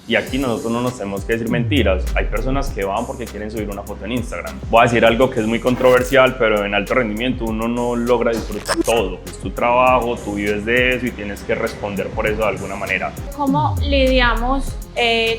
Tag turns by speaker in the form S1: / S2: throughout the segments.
S1: Y aquí nosotros no nos tenemos que decir mentiras. Hay personas que van porque quieren subir una foto en Instagram. Voy a decir algo que es muy controversial, pero en alto rendimiento uno no logra disfrutar todo. Es tu trabajo, tú vives de eso y tienes que responder por eso de alguna manera.
S2: ¿Cómo lidiamos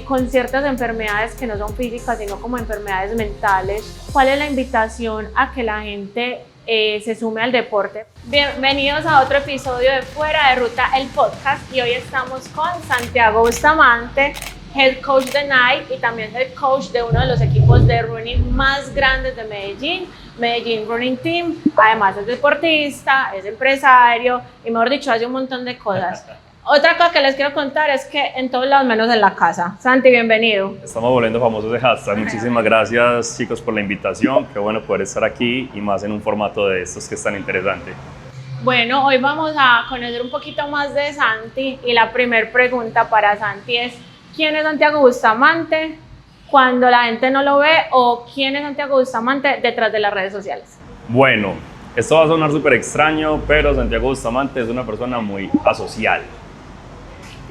S2: con ciertas enfermedades que no son físicas, sino como enfermedades mentales? ¿Cuál es la invitación a que la gente se sume al deporte? Bienvenidos a otro episodio de Fuera de Ruta, el podcast, y hoy estamos con Santiago Bustamante, Head Coach de Nike y también Head Coach de uno de los equipos de running más grandes de Medellín, Medellín Running Team. Además es deportista, es empresario y, mejor dicho, hace un montón de cosas. Otra cosa que les quiero contar es que en todos lados menos en la casa. Santi, bienvenido.
S1: Estamos volviendo famosos de hashtag. Muchísimas gracias, chicos, por la invitación. Qué bueno poder estar aquí y más en un formato de estos que es tan interesante.
S2: Bueno, hoy vamos a conocer un poquito más de Santi y la primera pregunta para Santi es: ¿quién es Santiago Bustamante cuando la gente no lo ve, o quién es Santiago Bustamante detrás de las redes sociales?
S1: Bueno, esto va a sonar súper extraño, pero Santiago Bustamante es una persona muy asocial.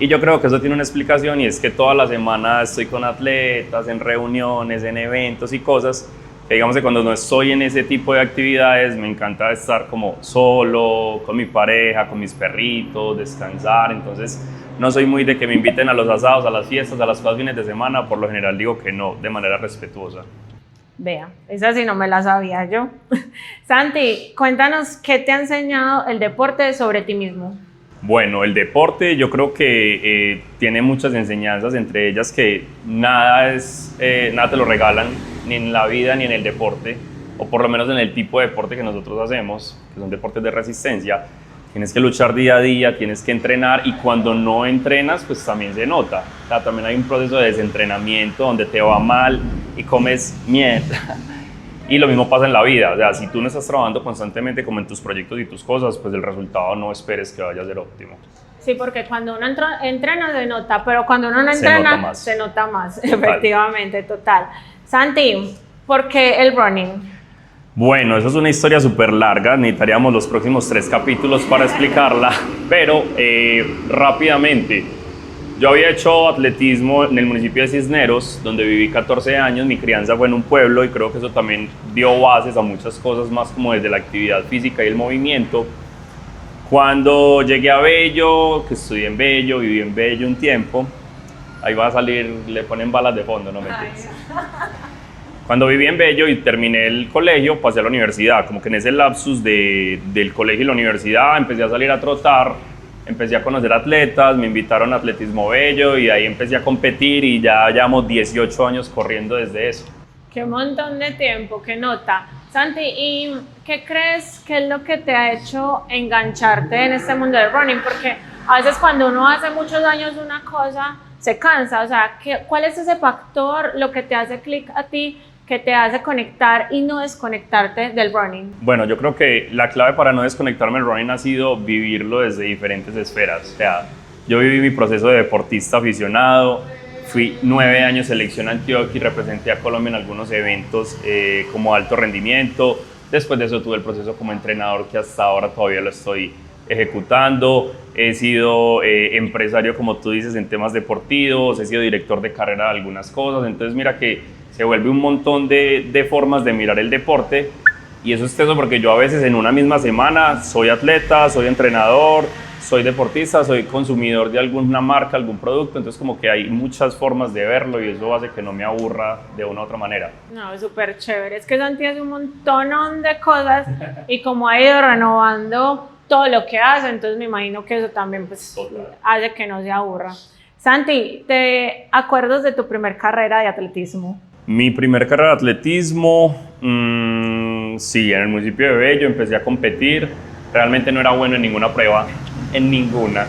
S1: Y yo creo que eso tiene una explicación, y es que toda la semana estoy con atletas, en reuniones, en eventos y cosas, que digamos que cuando no estoy en ese tipo de actividades me encanta estar como solo, con mi pareja, con mis perritos, descansar. Entonces no soy muy de que me inviten a los asados, a las fiestas, a las cosas fines de semana. Por lo general digo que no, de manera respetuosa.
S2: Vea, esa sí no me la sabía yo. Santi, cuéntanos qué te ha enseñado el deporte sobre ti mismo.
S1: Bueno, el deporte yo creo que tiene muchas enseñanzas, entre ellas que nada te lo regalan, ni en la vida ni en el deporte, o por lo menos en el tipo de deporte que nosotros hacemos, que son deportes de resistencia. Tienes que luchar día a día, tienes que entrenar, y cuando no entrenas, pues también se nota. O sea, también hay un proceso de desentrenamiento donde te va mal y comes mierda. Y lo mismo pasa en la vida. O sea, si tú no estás trabajando constantemente como en tus proyectos y tus cosas, pues el resultado no esperes que vaya a ser óptimo.
S2: Sí, porque cuando uno entrena se nota, pero cuando uno no entrena se nota más. Efectivamente, total. Santi, ¿por qué el running?
S1: Bueno, eso es una historia súper larga, necesitaríamos los próximos 3 capítulos para explicarla, pero rápidamente. Yo había hecho atletismo en el municipio de Cisneros, donde viví 14 años, mi crianza fue en un pueblo, y creo que eso también dio bases a muchas cosas más, como desde la actividad física y el movimiento. Cuando llegué a Bello, que estudié en Bello, viví en Bello un tiempo, ahí va a salir, le ponen balas de fondo, no mentiras. Cuando viví en Bello y terminé el colegio, pasé a la universidad. Como que en ese lapsus del colegio y la universidad empecé a salir a trotar, empecé a conocer atletas, me invitaron a Atletismo Bello y ahí empecé a competir, y ya llevamos 18 años corriendo desde eso.
S2: ¡Qué montón de tiempo! ¡Qué nota! Santi, ¿y qué crees que es lo que te ha hecho engancharte en este mundo del running? Porque a veces cuando uno hace muchos años una cosa, se cansa. O sea, ¿cuál es ese factor, lo que te hace clic a ti, que te hace conectar y no desconectarte del running?
S1: Bueno, yo creo que la clave para no desconectarme del running ha sido vivirlo desde diferentes esferas. O sea, yo viví mi proceso de deportista aficionado, fui 9 años selección Antioquia y representé a Colombia en algunos eventos como alto rendimiento. Después de eso tuve el proceso como entrenador, que hasta ahora todavía lo estoy ejecutando. He sido empresario, como tú dices, en temas deportivos, he sido director de carrera de algunas cosas. Entonces mira que se vuelve un montón de formas de mirar el deporte, y eso es teso porque yo a veces en una misma semana soy atleta, soy entrenador, soy deportista, soy consumidor de alguna marca, algún producto. Entonces como que hay muchas formas de verlo, y eso hace que no me aburra de una u otra manera.
S2: No, es súper chévere. Es que Santi hace un montón de cosas y como ha ido renovando todo lo que hace, entonces me imagino que eso también pues hace que no se aburra. Santi, ¿te acuerdas de tu primer carrera de atletismo?
S1: Mi primer carrera de atletismo, sí, en el municipio de Bello empecé a competir. Realmente no era bueno en ninguna prueba, en ninguna.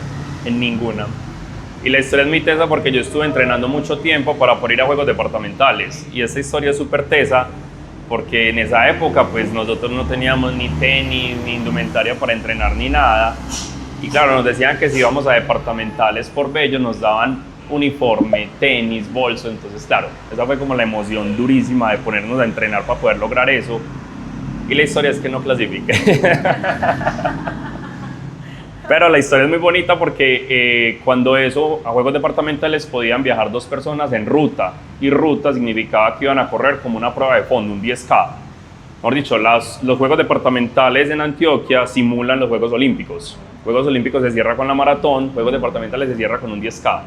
S1: Y la historia es muy tesa porque yo estuve entrenando mucho tiempo para poder ir a juegos departamentales. Y esta historia es súper tesa porque en esa época pues nosotros no teníamos ni tenis, ni indumentaria para entrenar, ni nada. Y claro, nos decían que si íbamos a departamentales por Bello nos daban uniforme, tenis, bolso. Entonces claro, esa fue como la emoción durísima de ponernos a entrenar para poder lograr eso. Y la historia es que no clasifiqué. Pero la historia es muy bonita porque cuando eso, a juegos departamentales podían viajar 2 personas en ruta, y ruta significaba que iban a correr como una prueba de fondo, un 10K. Mejor dicho, los juegos departamentales en Antioquia simulan los Juegos Olímpicos. Juegos Olímpicos se cierra con la maratón, Juegos departamentales se cierra con un 10K.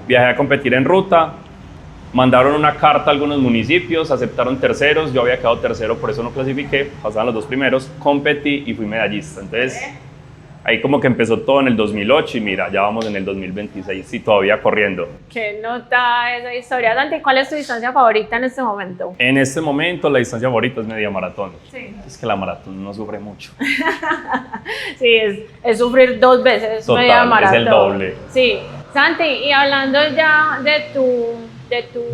S1: Viajé a competir en ruta, mandaron una carta a algunos municipios, aceptaron terceros, yo había quedado tercero, por eso no clasifiqué, pasaban los 2 primeros, competí y fui medallista. Entonces, ahí como que empezó todo en el 2008 y mira, ya vamos en el 2026 y todavía corriendo.
S2: Qué nota esa historia. Santi, ¿cuál es tu distancia favorita en este momento?
S1: En este momento la distancia favorita es media maratón.
S2: Sí.
S1: Es que la maratón no sufre mucho.
S2: Sí, es sufrir 2 veces
S1: Total,
S2: media maratón.
S1: es el doble.
S2: Sí. Santi, y hablando ya de tu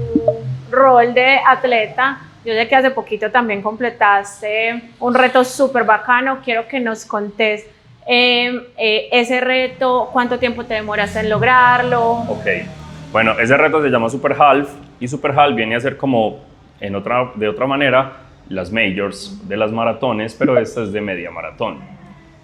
S2: rol de atleta, yo sé que hace poquito también completaste un reto súper bacano. Quiero que nos contés ese reto, cuánto tiempo te demoraste en lograrlo.
S1: Ok, bueno, ese reto se llama Super Half y Super Half viene a ser como, de otra manera, las majors de las maratones, pero esta es de media maratón.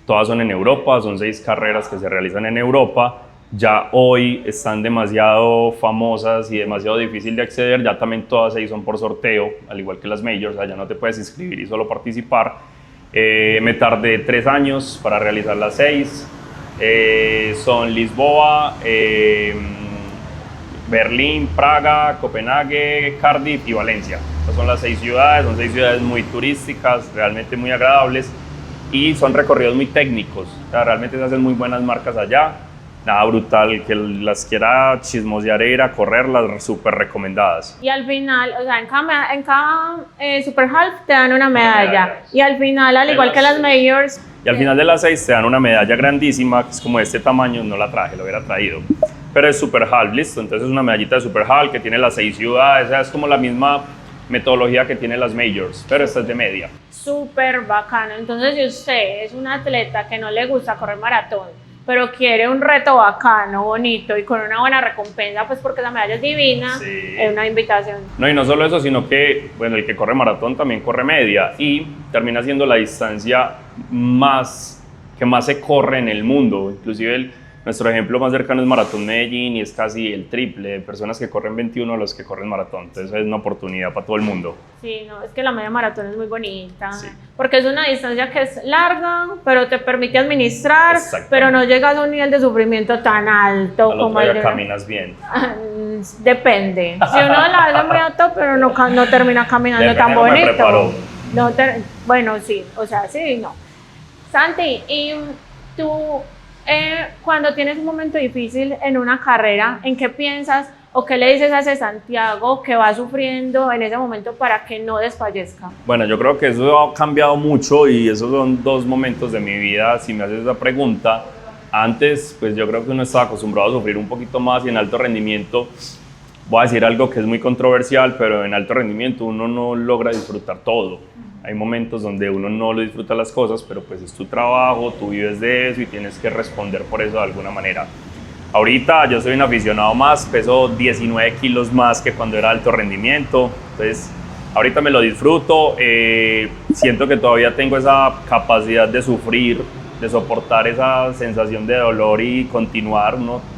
S1: Todas son en Europa, son 6 carreras que se realizan en Europa. Ya hoy están demasiado famosas y demasiado difícil de acceder, ya también todas 6 son por sorteo, al igual que las majors, o sea, ya no te puedes inscribir y solo participar. Me tardé 3 años para realizar las 6. Son Lisboa, Berlín, Praga, Copenhague, Cardiff y Valencia. Estas son las 6 ciudades, son 6 ciudades muy turísticas, realmente muy agradables y son recorridos muy técnicos. O sea, realmente se hacen muy buenas marcas allá. Nada, brutal, que las quiera chismosear e ir a correrlas, súper recomendadas.
S2: Y al final, o sea, en cada Super Half te dan una medalla. Y al final, al igual que las majors...
S1: Y al final de las 6 te dan una medalla grandísima, que es como de este tamaño, no la traje, lo hubiera traído. Pero es Super Half, listo, entonces es una medallita de Super Half que tiene las 6 ciudades, o sea, es como la misma metodología que tiene las majors, pero esta es de media.
S2: Súper bacano. Entonces, si usted es un atleta que no le gusta correr maratón, pero quiere un reto bacano, bonito y con una buena recompensa, pues porque la medalla es divina,
S1: sí,
S2: es una invitación.
S1: No, y no solo eso, sino que, bueno, el que corre maratón también corre media y termina siendo la distancia que más se corre en el mundo. Inclusive nuestro ejemplo más cercano es Maratón Medellín y es casi el triple de personas que corren 21 a los que corren maratón. Entonces es una oportunidad para todo el mundo.
S2: Sí, no, es que la media maratón es muy bonita,
S1: sí,
S2: porque es una distancia que es larga, pero te permite administrar, pero no llegas a un nivel de sufrimiento tan alto como el de...
S1: caminas bien.
S2: Depende. Si uno la hace muy alto, pero no termina caminando tan bonito. Bueno, sí, o sea, sí, no. Santi, y tú... cuando tienes un momento difícil en una carrera, ¿en qué piensas o qué le dices a ese Santiago que va sufriendo en ese momento para que no desfallezca?
S1: Bueno, yo creo que eso ha cambiado mucho y esos son 2 momentos de mi vida, si me haces esa pregunta. Antes, pues yo creo que uno estaba acostumbrado a sufrir un poquito más y en alto rendimiento, voy a decir algo que es muy controversial, pero en alto rendimiento uno no logra disfrutar todo. Hay momentos donde uno no lo disfruta las cosas, pero pues es tu trabajo, tú vives de eso y tienes que responder por eso de alguna manera. Ahorita yo soy un aficionado más, peso 19 kilos más que cuando era alto rendimiento, entonces ahorita me lo disfruto, siento que todavía tengo esa capacidad de sufrir, de soportar esa sensación de dolor y continuar. Uno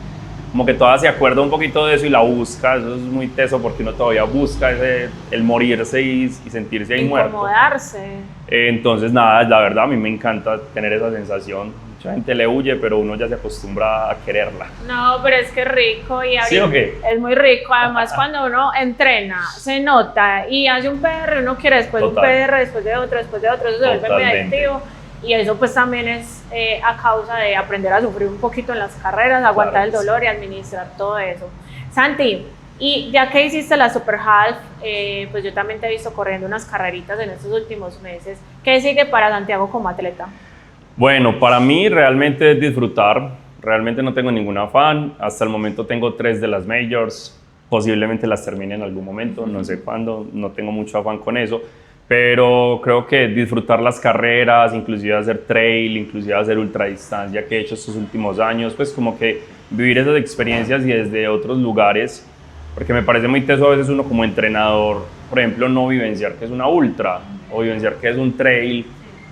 S1: como que todavía se acuerda un poquito de eso y la busca, eso es muy teso porque uno todavía busca el morirse y sentirse ahí muerto.
S2: Incomodarse.
S1: Entonces nada, la verdad a mí me encanta tener esa sensación. Mucha gente le huye, pero uno ya se acostumbra a quererla.
S2: No, pero es que es rico y
S1: ¿Sí o qué?
S2: Es muy rico. Además, cuando uno entrena, se nota y hace un PR, uno quiere después
S1: Total.
S2: un PR, después de otro, eso se vuelve muy adictivo. Y eso pues también es a causa de aprender a sufrir un poquito en las carreras, aguantar el dolor y administrar todo eso. Santi, y ya que hiciste la Super Half, pues yo también te he visto corriendo unas carreritas en estos últimos meses. ¿Qué sigue para Santiago como atleta?
S1: Bueno, para mí realmente es disfrutar, realmente no tengo ningún afán, hasta el momento tengo 3 de las majors, posiblemente las termine en algún momento, no sé cuándo, no tengo mucho afán con eso, pero creo que disfrutar las carreras, inclusive hacer trail, inclusive hacer ultradistancia que he hecho estos últimos años, pues como que vivir esas experiencias y desde otros lugares, porque me parece muy teso a veces uno como entrenador, por ejemplo, no vivenciar que es una ultra o vivenciar que es un trail,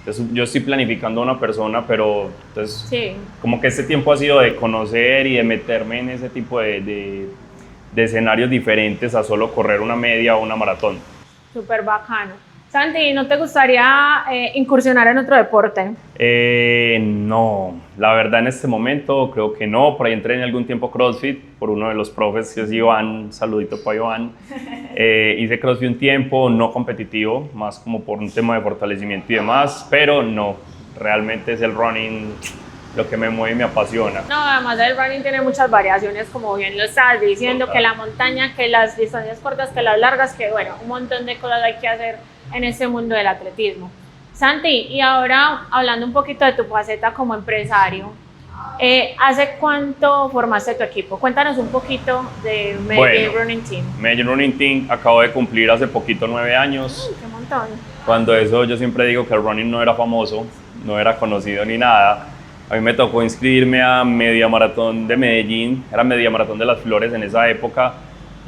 S1: Entonces, yo estoy planificando a una persona, pero entonces,
S2: Sí.
S1: como que este tiempo ha sido de conocer y de meterme en ese tipo de escenarios diferentes a solo correr una media o una maratón.
S2: Súper bacano. Santi, ¿no te gustaría incursionar en otro deporte?
S1: No, la verdad en este momento creo que no. Por ahí entré en algún tiempo CrossFit por uno de los profes, que es Iván, saludito para Iván. Hice CrossFit un tiempo, no competitivo, más como por un tema de fortalecimiento y demás, pero no, realmente es el running lo que me mueve y me apasiona.
S2: No, además el running tiene muchas variaciones, como bien lo estás diciendo, que la montaña, que las distancias cortas, que las largas, que bueno, un montón de cosas hay que hacer en este mundo del atletismo. Santi, y ahora hablando un poquito de tu faceta como empresario, ¿hace cuánto formaste tu equipo? Cuéntanos un poquito de Medellín Running Team.
S1: Medellín Running Team acabo de cumplir hace poquito 9 años.
S2: ¡Qué montón!
S1: Cuando eso yo siempre digo que el running no era famoso, no era conocido ni nada. A mí me tocó inscribirme a Media Maratón de Medellín, era Media Maratón de las Flores en esa época,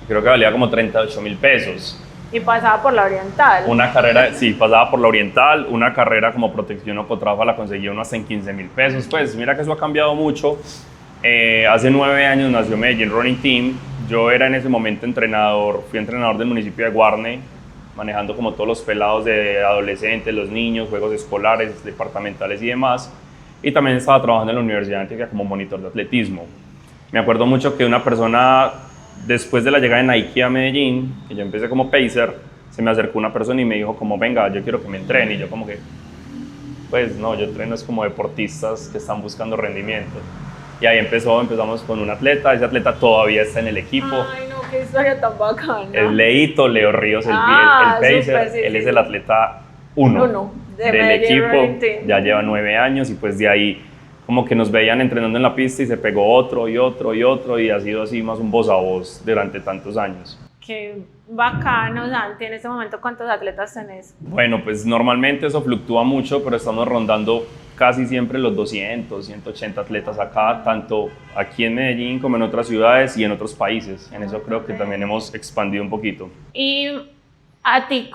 S1: y creo que valía como 38.000 pesos.
S2: Y pasaba por la Oriental.
S1: Una carrera, sí, pasaba por la Oriental, una carrera como protección o cotrafa la conseguía uno hasta en 15.000 pesos. Pues mira que eso ha cambiado mucho. Hace 9 años nació Medellín Running Team. Yo era en ese momento entrenador, fui entrenador del municipio de Guarne, manejando como todos los pelados de adolescentes, los niños, juegos escolares, departamentales y demás. Y también estaba trabajando en la Universidad de Antioquia como monitor de atletismo. Me acuerdo mucho que una persona, después de la llegada de Nike a Medellín, que yo empecé como pacer, se me acercó una persona y me dijo como, venga, yo quiero que me entrene. Y yo como que, pues no, yo entreno es como deportistas que están buscando rendimiento. Y ahí empezamos con un atleta, ese atleta todavía está en el equipo.
S2: Ay, no, qué historia tan bacana.
S1: Es Leito, Leo Ríos, el pacer,
S2: súper, sí,
S1: él es
S2: sí.
S1: el atleta uno
S2: de
S1: del
S2: Medellín Running
S1: equipo,
S2: Team.
S1: ya lleva 9 años y pues de ahí como que nos veían entrenando en la pista y se pegó otro y otro y otro y ha sido así más un voz a voz durante tantos años.
S2: Qué bacano, Santi. En este momento, ¿cuántos atletas tenés?
S1: Bueno, pues normalmente eso fluctúa mucho, pero estamos rondando casi siempre los 200, 180 atletas acá, tanto aquí en Medellín como en otras ciudades y en otros países. En eso creo que también hemos expandido un poquito.
S2: Y a ti,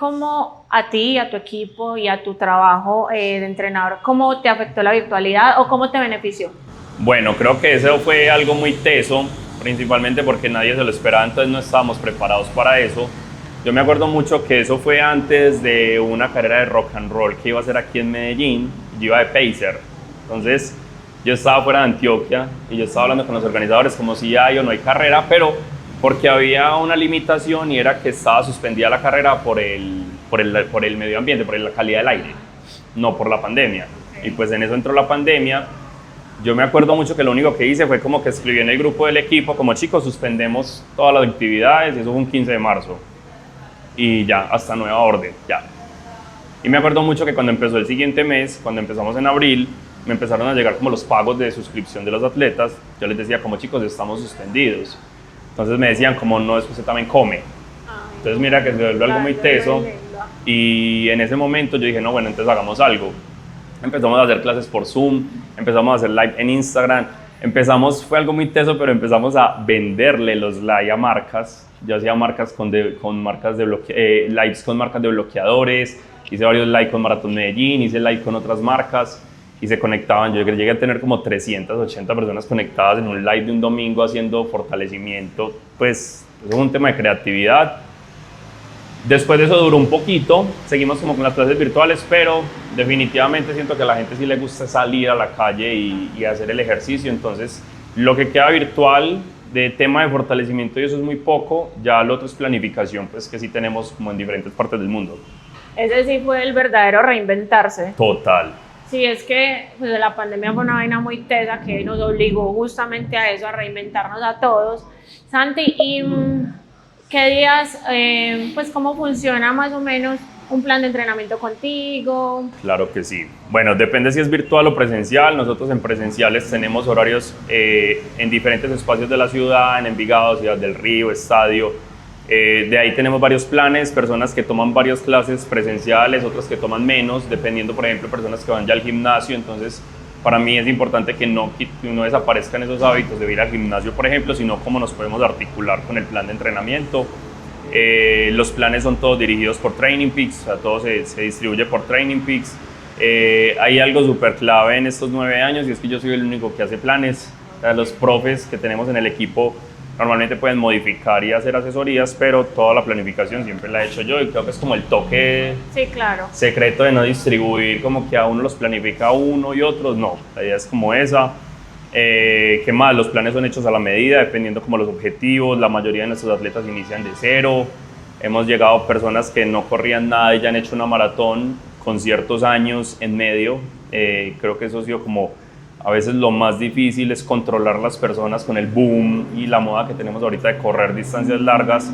S2: a tu equipo y a tu trabajo de entrenador, ¿cómo te afectó la virtualidad o cómo te benefició?
S1: Bueno, creo que eso fue algo muy teso, principalmente porque nadie se lo esperaba, entonces no estábamos preparados para eso. Yo me acuerdo mucho que eso fue antes de una carrera de rock and roll que iba a ser aquí en Medellín, yo iba de pacer. Entonces yo estaba fuera de Antioquia y yo estaba hablando con los organizadores como si hay o no hay carrera, pero porque había una limitación y era que estaba suspendida la carrera por el medio ambiente, por la calidad del aire, no por la pandemia. Y pues en eso entró la pandemia. Yo me acuerdo mucho que lo único que hice fue como que escribí en el grupo del equipo como chicos, suspendemos todas las actividades, y eso fue un 15 de marzo. Y ya, hasta nueva orden, ya. Y me acuerdo mucho que cuando empezó el siguiente mes, cuando empezamos en abril, me empezaron a llegar como los pagos de suscripción de los atletas. Yo les decía como chicos, estamos suspendidos. Entonces me decían como no, después usted también come. Entonces mira que se vuelve algo muy teso. Y en ese momento yo dije, no, bueno, entonces hagamos algo. Empezamos a hacer clases por Zoom, empezamos a hacer live en Instagram. Fue algo muy teso, pero empezamos a venderle los live a marcas. Yo hacía marcas con marcas de lives con marcas de bloqueadores, hice varios live con Maratón Medellín, hice live con otras marcas y se conectaban. Yo llegué a tener como 380 personas conectadas en un live de un domingo haciendo fortalecimiento. Pues es un tema de creatividad. Después de eso duró un poquito, seguimos como con las clases virtuales, pero definitivamente siento que a la gente sí le gusta salir a la calle y hacer el ejercicio. Entonces lo que queda virtual de tema de fortalecimiento y eso es muy poco, ya lo otro es planificación, pues que sí tenemos como en diferentes partes del mundo.
S2: Ese sí fue el verdadero reinventarse.
S1: Total.
S2: Sí, es que pues, la pandemia fue una vaina muy tesa que nos obligó justamente a eso, a reinventarnos a todos. Santi, ¿y qué días, pues cómo funciona más o menos un plan de entrenamiento contigo?
S1: Claro que sí. Bueno, depende si es virtual o presencial. Nosotros en presenciales tenemos horarios en diferentes espacios de la ciudad, en Envigado, Ciudad del Río, Estadio. De ahí tenemos varios planes, personas que toman varias clases presenciales, otras que toman menos, dependiendo, por ejemplo, personas que van ya al gimnasio. Entonces, para mí es importante que no desaparezcan esos hábitos de ir al gimnasio, por ejemplo, sino cómo nos podemos articular con el plan de entrenamiento. Los planes son todos dirigidos por Training Peaks, o sea, todo se distribuye por Training Peaks. Hay algo súper clave en estos 9 años y es que yo soy el único que hace planes. O sea, los profes que tenemos en el equipo normalmente pueden modificar y hacer asesorías, pero toda la planificación siempre la he hecho yo y creo que es como el toque
S2: Sí, claro.
S1: secreto de no distribuir como que a uno los planifica uno y otros no. La idea es como esa. ¿Qué más? Los planes son hechos a la medida, dependiendo como los objetivos. La mayoría de nuestros atletas inician de cero. Hemos llegado a personas que no corrían nada y ya han hecho una maratón con ciertos años en medio. Creo que eso ha sido como a veces lo más difícil es controlar las personas con el boom y la moda que tenemos ahorita de correr distancias largas,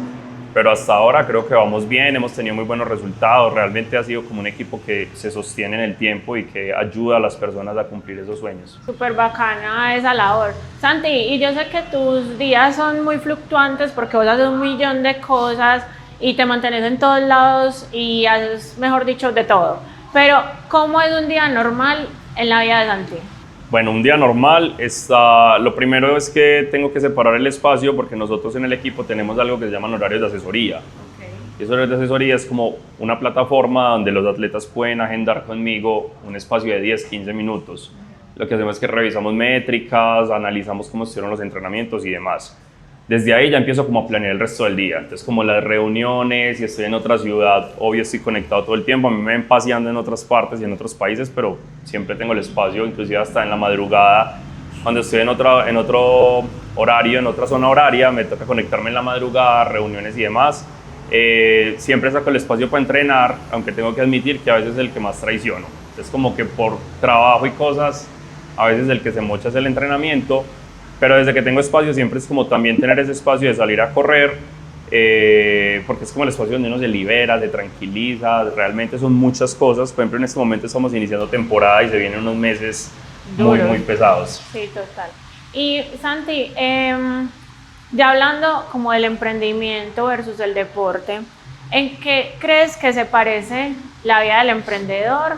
S1: pero hasta ahora creo que vamos bien, hemos tenido muy buenos resultados, realmente ha sido como un equipo que se sostiene en el tiempo y que ayuda a las personas a cumplir esos sueños.
S2: Súper bacana esa labor. Santi, y yo sé que tus días son muy fluctuantes porque vos haces un millón de cosas y te mantienes en todos lados y haces, mejor dicho, de todo. Pero, ¿cómo es un día normal en la vida de Santi?
S1: Bueno, un día normal, lo primero es que tengo que separar el espacio porque nosotros en el equipo tenemos algo que se llaman horarios de asesoría.
S2: Okay.
S1: Y esos horarios de asesoría es como una plataforma donde los atletas pueden agendar conmigo un espacio de 10, 15 minutos. Lo que hacemos es que revisamos métricas, analizamos cómo estuvieron los entrenamientos y demás. Desde ahí ya empiezo como a planear el resto del día. Entonces como las reuniones, si estoy en otra ciudad, obvio estoy conectado todo el tiempo. A mí me ven paseando en otras partes y en otros países, pero siempre tengo el espacio, inclusive hasta en la madrugada. Cuando estoy en otro horario, en otra zona horaria, me toca conectarme en la madrugada, reuniones y demás. Siempre saco el espacio para entrenar, aunque tengo que admitir que a veces es el que más traiciono. Entonces como que por trabajo y cosas, a veces el que se mocha es el entrenamiento. Pero desde que tengo espacio siempre es como también tener ese espacio de salir a correr, porque es como el espacio donde uno se libera, se tranquiliza, realmente son muchas cosas. Por ejemplo, en este momento estamos iniciando temporada y se vienen unos meses muy pesados.
S2: Sí, total. Y Santi, ya hablando como del emprendimiento versus el deporte, ¿en qué crees que se parece la vida del emprendedor?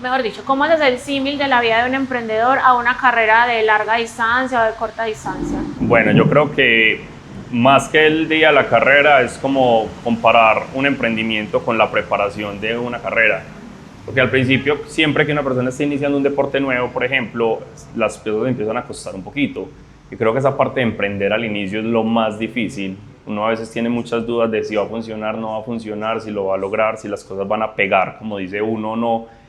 S2: Mejor dicho, ¿cómo es el símil de la vida de un emprendedor a una carrera de larga distancia o de corta distancia?
S1: Bueno, yo creo que más que el día de la carrera es como comparar un emprendimiento con la preparación de una carrera. Porque al principio, siempre que una persona está iniciando un deporte nuevo, por ejemplo, las cosas empiezan a costar un poquito. Y creo que esa parte de emprender al inicio es lo más difícil. Uno a veces tiene muchas dudas de si va a funcionar, no va a funcionar, si lo va a lograr, si las cosas van a pegar, como dice uno o no.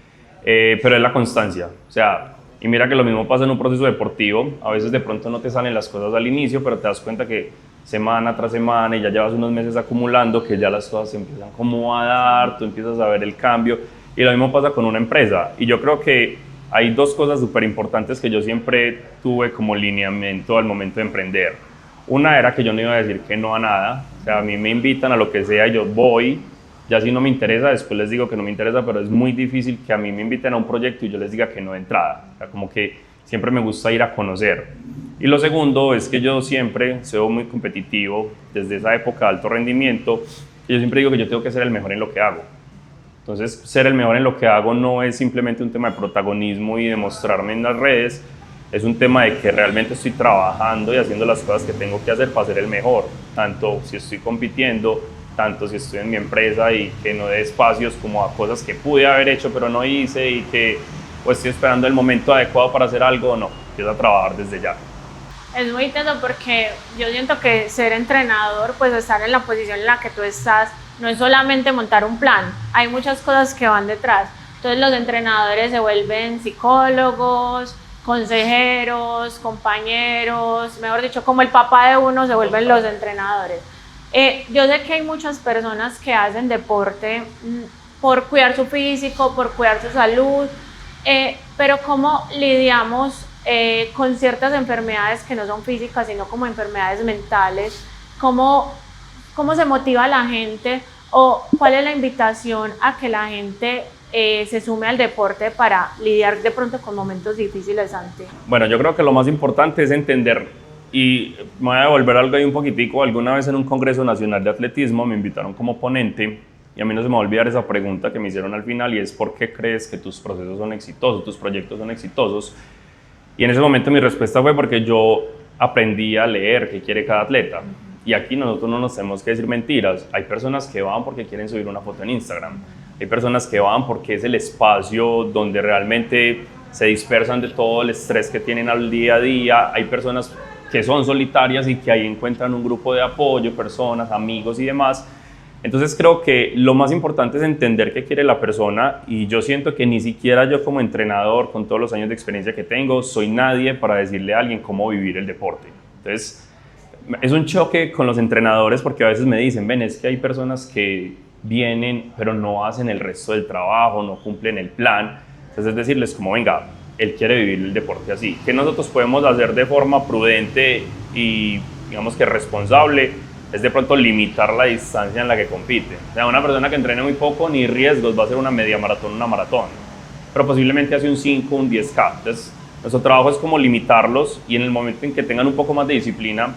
S1: Pero es la constancia, o sea, y mira que lo mismo pasa en un proceso deportivo, a veces de pronto no te salen las cosas al inicio, pero te das cuenta que semana tras semana y ya llevas unos meses acumulando, que ya las cosas se empiezan como a dar, tú empiezas a ver el cambio, y lo mismo pasa con una empresa, y yo creo que hay dos cosas súper importantes que yo siempre tuve como lineamiento al momento de emprender. Una era que yo no iba a decir que no a nada, o sea, a mí me invitan a lo que sea y yo voy. Ya si no me interesa, después les digo que no me interesa, pero es muy difícil que a mí me inviten a un proyecto y yo les diga que no de entrada. O sea, como que siempre me gusta ir a conocer. Y lo segundo es que yo siempre soy muy competitivo, desde esa época de alto rendimiento, y yo siempre digo que yo tengo que ser el mejor en lo que hago. Entonces, ser el mejor en lo que hago no es simplemente un tema de protagonismo y de mostrarme en las redes, es un tema de que realmente estoy trabajando y haciendo las cosas que tengo que hacer para ser el mejor, tanto si estoy compitiendo, tanto si estoy en mi empresa y que no dé espacios como a cosas que pude haber hecho pero no hice y que pues estoy esperando el momento adecuado para hacer algo o no, empiezo a trabajar desde ya.
S2: Es muy intenso porque yo siento que ser entrenador, pues estar en la posición en la que tú estás, no es solamente montar un plan, hay muchas cosas que van detrás. Entonces los entrenadores se vuelven psicólogos, consejeros, compañeros, mejor dicho, como el papá de uno se vuelven los entrenadores. Yo sé que hay muchas personas que hacen deporte por cuidar su físico, por cuidar su salud, pero ¿cómo lidiamos con ciertas enfermedades que no son físicas, sino como enfermedades mentales? ¿Cómo se motiva a la gente o cuál es la invitación a que la gente se sume al deporte para lidiar de pronto con momentos difíciles, Santi?
S1: Bueno, yo creo que lo más importante es entender. Y me voy a devolver algo ahí un poquitico. Alguna vez en un Congreso Nacional de Atletismo me invitaron como ponente y a mí no se me va a olvidar esa pregunta que me hicieron al final y es ¿por qué crees que tus procesos son exitosos, tus proyectos son exitosos? Y en ese momento mi respuesta fue porque yo aprendí a leer qué quiere cada atleta. Y aquí nosotros no nos tenemos que decir mentiras. Hay personas que van porque quieren subir una foto en Instagram. hay personas que van porque es el espacio donde realmente se dispersan de todo el estrés que tienen al día a día, hay personas que son solitarias y que ahí encuentran un grupo de apoyo, personas, amigos y demás. Entonces creo que lo más importante es entender qué quiere la persona, y yo siento que ni siquiera yo como entrenador, con todos los años de experiencia que tengo, soy nadie para decirle a alguien cómo vivir el deporte. Entonces es un choque con los entrenadores porque a veces me dicen, ven, es que hay personas que vienen pero no hacen el resto del trabajo, no cumplen el plan. Entonces es decirles como, venga, él quiere vivir el deporte así. ¿Qué nosotros podemos hacer de forma prudente y digamos que responsable? Es de pronto limitar la distancia en la que compite. O sea, una persona que entrene muy poco, ni riesgos, va a hacer una media maratón, una maratón, pero posiblemente hace un 5, un 10K. Entonces, nuestro trabajo es como limitarlos y en el momento en que tengan un poco más de disciplina,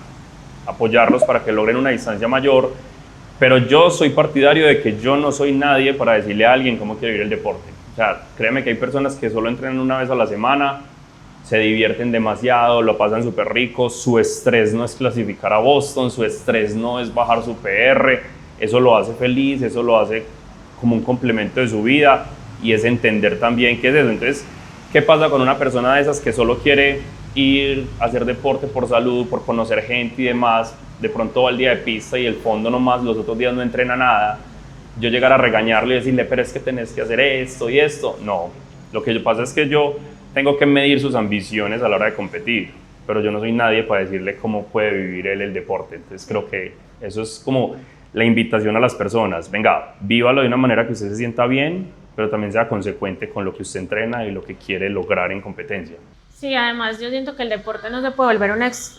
S1: apoyarlos para que logren una distancia mayor. Pero yo soy partidario de que yo no soy nadie para decirle a alguien cómo quiere vivir el deporte. O sea, créeme que hay personas que solo entrenan una vez a la semana, se divierten demasiado, lo pasan súper rico, su estrés no es clasificar a Boston, su estrés no es bajar su PR, eso lo hace feliz, eso lo hace como un complemento de su vida, y es entender también qué es eso. Entonces, ¿qué pasa con una persona de esas que solo quiere ir a hacer deporte por salud, por conocer gente y demás? De pronto va al día de pista y el fondo nomás, los otros días no entrena nada. Yo llegar a regañarle y decirle, pero es que tenés que hacer esto y esto. No, lo que pasa es que yo tengo que medir sus ambiciones a la hora de competir, pero yo no soy nadie para decirle cómo puede vivir él el deporte. Entonces creo que eso es como la invitación a las personas. Venga, vívalo de una manera que usted se sienta bien, pero también sea consecuente con lo que usted entrena y lo que quiere lograr en competencia.
S2: Sí, además yo siento que el deporte no se puede volver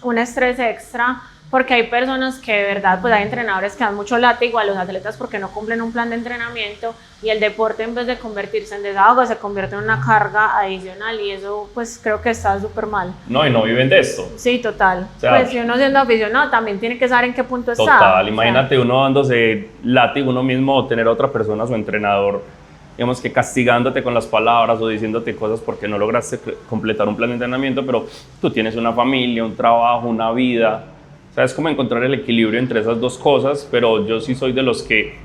S2: un estrés extra, porque hay personas que de verdad, pues hay entrenadores que dan mucho látigo a los atletas porque no cumplen un plan de entrenamiento, y el deporte, en vez de convertirse en desahogo, se convierte en una carga adicional, y eso pues creo que está súper mal.
S1: No, y no viven de esto.
S2: Sí, total.
S1: O sea,
S2: pues si uno siendo aficionado también tiene que saber en qué punto está.
S1: Total, imagínate uno dándose látigo uno mismo, o tener a otra persona, su entrenador, digamos que castigándote con las palabras o diciéndote cosas porque no lograste completar un plan de entrenamiento, pero tú tienes una familia, un trabajo, una vida. O sea, es como encontrar el equilibrio entre esas dos cosas, pero yo sí soy de los que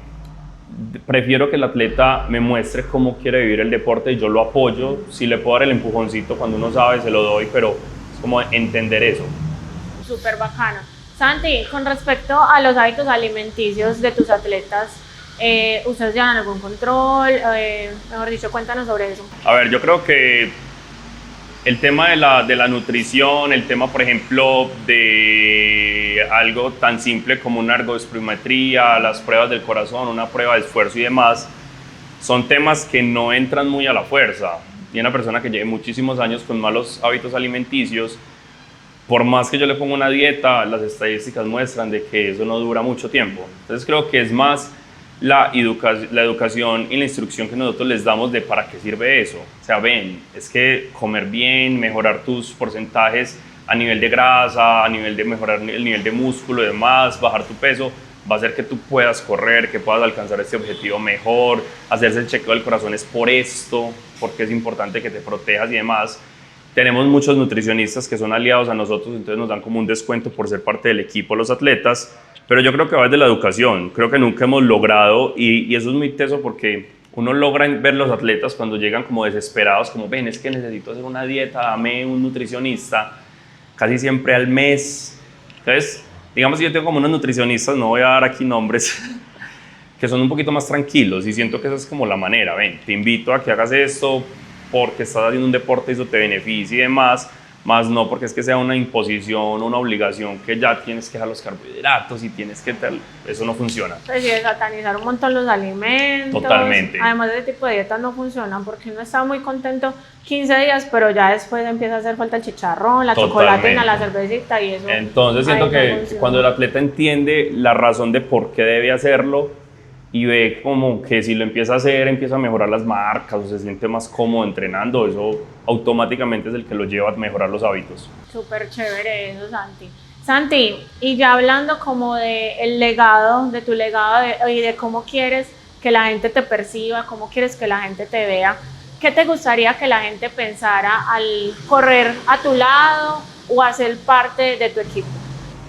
S1: prefiero que el atleta me muestre cómo quiere vivir el deporte y yo lo apoyo. Si le puedo dar el empujoncito cuando uno sabe, se lo doy, pero es como entender eso.
S2: Súper bacano. Santi, con respecto a los hábitos alimenticios de tus atletas, ¿ustedes llevan algún control? Mejor dicho, cuéntanos sobre eso.
S1: A ver, yo creo que el tema de la nutrición, el tema, por ejemplo, de algo tan simple como una ergospirometría, las pruebas del corazón, una prueba de esfuerzo y demás, son temas que no entran muy a la fuerza. Y una persona que lleve muchísimos años con malos hábitos alimenticios, por más que yo le ponga una dieta, las estadísticas muestran de que eso no dura mucho tiempo. Entonces creo que es más la educación y la instrucción que nosotros les damos de para qué sirve eso. O sea, ven, es que comer bien, mejorar tus porcentajes a nivel de grasa, a nivel de mejorar el nivel de músculo y demás, bajar tu peso, va a hacer que tú puedas correr, que puedas alcanzar este objetivo mejor. Hacerse el chequeo del corazón es por esto, porque es importante que te protejas y demás. Tenemos muchos nutricionistas que son aliados a nosotros, entonces nos dan como un descuento por ser parte del equipo los atletas. Pero yo creo que va desde la educación. Creo que nunca hemos logrado, y eso es muy teso porque uno logra ver los atletas cuando llegan como desesperados, como ven, es que necesito hacer una dieta, dame un nutricionista, casi siempre al mes. Entonces, digamos que yo tengo como unos nutricionistas, no voy a dar aquí nombres, que son un poquito más tranquilos, y siento que esa es como la manera. Ven, te invito a que hagas esto porque estás haciendo un deporte y eso te beneficia y demás, más no porque es que sea una imposición, una obligación que ya tienes que dejar los carbohidratos y tienes que eso no funciona.
S2: Pues sí, satanizar un montón los alimentos.
S1: Totalmente.
S2: Además, ese tipo de dietas no funcionan porque uno está muy contento 15 días, pero ya después empieza a hacer falta el chicharrón, la chocolatina, la cervecita y eso.
S1: Entonces siento que cuando el atleta entiende la razón de por qué debe hacerlo y ve como que si lo empieza a hacer, empieza a mejorar las marcas o se siente más cómodo entrenando, eso automáticamente es el que lo lleva a mejorar los hábitos.
S2: Súper chévere eso, Santi. Santi, y ya hablando como del legado, de tu legado y de cómo quieres que la gente te perciba, cómo quieres que la gente te vea, ¿qué te gustaría que la gente pensara al correr a tu lado o a ser parte de tu equipo?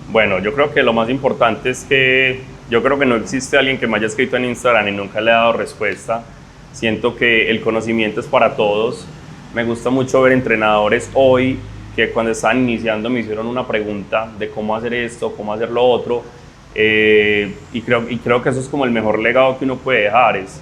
S1: Bueno, yo creo que lo más importante es que yo creo que no existe alguien que me haya escrito en Instagram y nunca le he dado respuesta. Siento que el conocimiento es para todos. Me gusta mucho ver entrenadores hoy que cuando estaban iniciando me hicieron una pregunta de cómo hacer esto, cómo hacer lo otro, y creo que eso es como el mejor legado que uno puede dejar. Es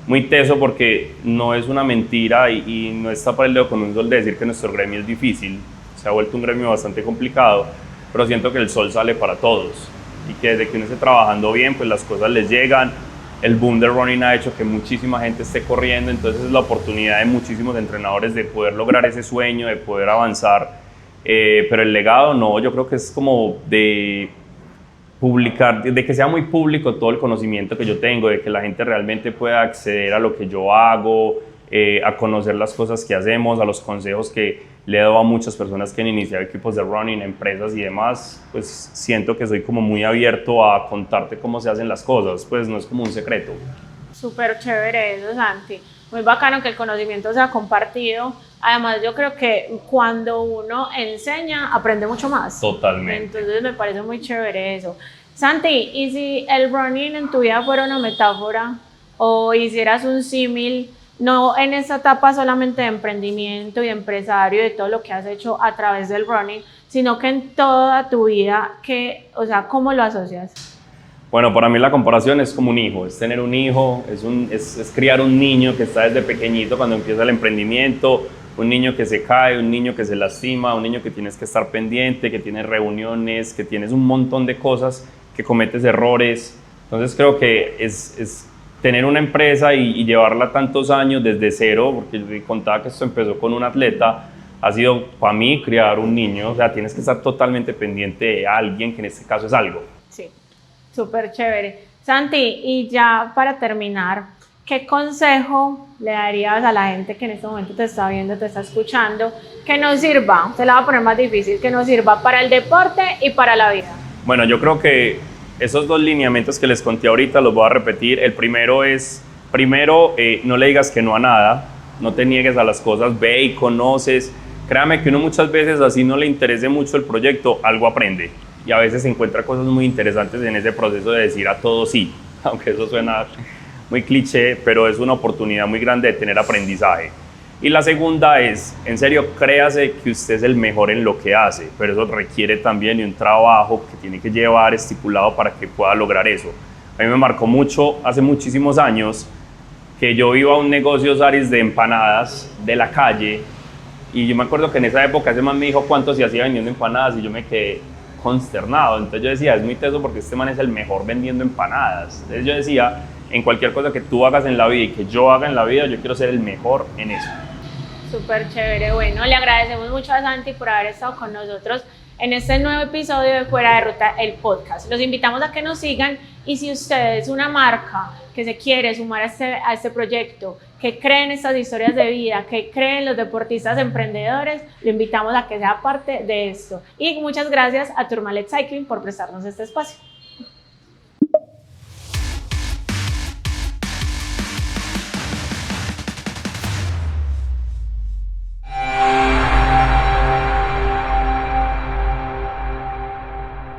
S1: muy teso porque no es una mentira y no está para el dedo con un sol de decir que nuestro gremio es difícil. Se ha vuelto un gremio bastante complicado, pero siento que el sol sale para todos y que desde que uno esté trabajando bien, pues las cosas les llegan. El boom del running ha hecho que muchísima gente esté corriendo, entonces es la oportunidad de muchísimos entrenadores de poder lograr ese sueño, de poder avanzar, pero el legado no, yo creo que es como de publicar, de que sea muy público todo el conocimiento que yo tengo, de que la gente realmente pueda acceder a lo que yo hago, a conocer las cosas que hacemos, a los consejos que le he dado a muchas personas que han iniciado equipos de running, empresas y demás. Pues siento que soy como muy abierto a contarte cómo se hacen las cosas, pues no es como un secreto.
S2: Súper chévere eso, Santi. Muy bacano que el conocimiento sea compartido. Además, yo creo que cuando uno enseña, aprende mucho más.
S1: Totalmente.
S2: Entonces me parece muy chévere eso. Santi, ¿y si el running en tu vida fuera una metáfora o hicieras un símil, no en esta etapa solamente de emprendimiento y empresario y de todo lo que has hecho a través del running, sino que en toda tu vida, o sea, ¿cómo lo asocias?
S1: Bueno, para mí la comparación es como un hijo, es tener un hijo, es criar un niño que está desde pequeñito cuando empieza el emprendimiento, un niño que se cae, un niño que se lastima, un niño que tienes que estar pendiente, que tienes reuniones, que tienes un montón de cosas, que cometes errores. Entonces creo que es tener una empresa y llevarla tantos años desde cero, porque yo contaba que esto empezó con un atleta, ha sido para mí criar un niño, o sea, tienes que estar totalmente pendiente de alguien, que en este caso es algo.
S2: Sí, súper chévere. Santi, y ya para terminar, ¿qué consejo le darías a la gente que en este momento te está viendo, te está escuchando, que nos sirva, se la va a poner más difícil, que nos sirva para el deporte y para la vida?
S1: Bueno, yo creo que esos dos lineamientos que les conté ahorita los voy a repetir. El primero es, no le digas que no a nada, no te niegues a las cosas, ve y conoces. Créame que uno muchas veces, así no le interese mucho el proyecto, algo aprende. Y a veces encuentra cosas muy interesantes en ese proceso de decir a todo sí, aunque eso suena muy cliché, pero es una oportunidad muy grande de tener aprendizaje. Y la segunda es, en serio, créase que usted es el mejor en lo que hace, pero eso requiere también de un trabajo que tiene que llevar estipulado para que pueda lograr eso. A mí me marcó mucho, hace muchísimos años, que yo iba a un negocio, Saris, de empanadas de la calle, y yo me acuerdo que en esa época ese man me dijo cuánto se hacía vendiendo empanadas, y yo me quedé consternado. Entonces yo decía, es muy teso porque este man es el mejor vendiendo empanadas. Entonces yo decía, en cualquier cosa que tú hagas en la vida y que yo haga en la vida, yo quiero ser el mejor en eso.
S2: Súper chévere. Bueno, le agradecemos mucho a Santi por haber estado con nosotros en este nuevo episodio de Fuera de Ruta, el podcast. Los invitamos a que nos sigan, y si usted es una marca que se quiere sumar a este proyecto, que cree en estas historias de vida, que cree en los deportistas emprendedores, lo invitamos a que sea parte de esto. Y muchas gracias a Tourmalet Cycling por prestarnos este espacio.